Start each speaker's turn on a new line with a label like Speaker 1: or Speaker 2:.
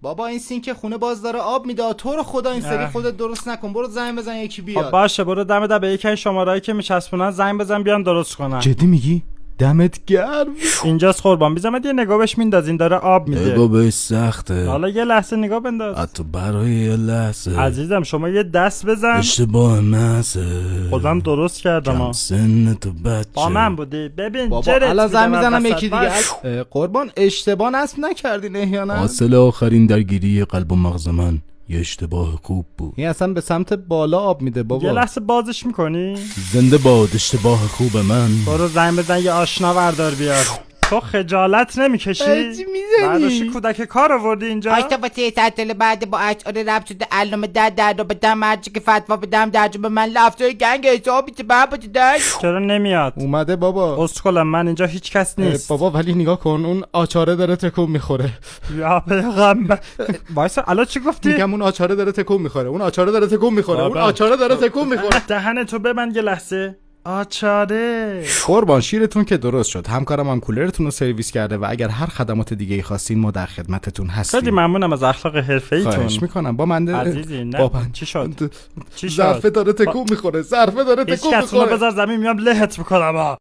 Speaker 1: بابا این سینک خونه باز داره آب میده. تو رو خدا این سری خودت درست نکن. برو زنگ بزن یکی بیاد.
Speaker 2: خب باشه برو دم در به یکی از شمارهایی که میچسبونن زنگ بزن بیان درست کنن.
Speaker 1: جدی میگی؟ دمت گرم.
Speaker 2: اینجاست قربان، بیزم یه نگاه بهش میندازین داره آب میده.
Speaker 3: نگاه بهش سخته.
Speaker 2: حالا یه لحظه نگاه بنداز.
Speaker 3: حتی برای یه لحظه.
Speaker 2: عزیزم شما یه دست بزن.
Speaker 3: اشتباه محضه.
Speaker 2: خودم درست کردم.
Speaker 3: کم سن تو بچه.
Speaker 2: با من بودی. ببین
Speaker 1: بابا
Speaker 2: جرت
Speaker 1: الان زنگ
Speaker 2: میدم
Speaker 1: میزنم
Speaker 2: وسط.
Speaker 1: یکی دیگه. قربان اشتباه نصب نکردین احیانا؟
Speaker 3: حاصل آخرین درگیری قلب و مغز من یه اشتباه خوب بود.
Speaker 1: این اصلا به سمت بالا آب میده بابا.
Speaker 2: یه لحظه بازش میکنی؟
Speaker 3: زنده باد اشتباه خوب من.
Speaker 2: برو زنگ بزن یه آشنا بردار بیار. تو خجالت نمیکشی؟
Speaker 1: چی
Speaker 2: برداشتی
Speaker 1: میزنی؟
Speaker 2: کودک کار آوردی اینجا؟
Speaker 4: آشتافاتی تعطیل بعد با اشعار رب شده علامه در رو بدم هرچی که فتوا بدم درجا به من لفتای گنگ حسابی تو بابا داشت.
Speaker 2: چرا نمیاد؟
Speaker 1: اومده بابا.
Speaker 2: اسکلم من اینجا هیچ کس نیست.
Speaker 1: بابا ولی نگاه کن اون آچاره داره تکون میخوره.
Speaker 2: یا پیغمبر. وایسا الان چی گفتی؟
Speaker 1: میگم اون آچاره داره تکون میخوره. اون آچاره داره تکون میخوره. اون آچاره داره تکون میخوره.
Speaker 2: دهن تو ببند یه لحظه. آچاره.
Speaker 1: قربان شیرتون که درست شد. همکارم هم کولرتون رو سرویس کرده و اگر هر خدمات دیگه ای خواستین ما در خدمتتون هستیم.
Speaker 2: خیلی ممنونم از اخلاق حرفه‌ایتون.
Speaker 1: خواهش میکنم. با من
Speaker 2: عزیزی نه
Speaker 1: بابا
Speaker 2: چی شد؟ چی شد؟
Speaker 1: ظرفه داره تکون میخوره. ظرفه داره
Speaker 2: هیچ
Speaker 1: تکون
Speaker 2: کس اونو
Speaker 1: میخوره.
Speaker 2: بذار زمین میام لهت میکنم.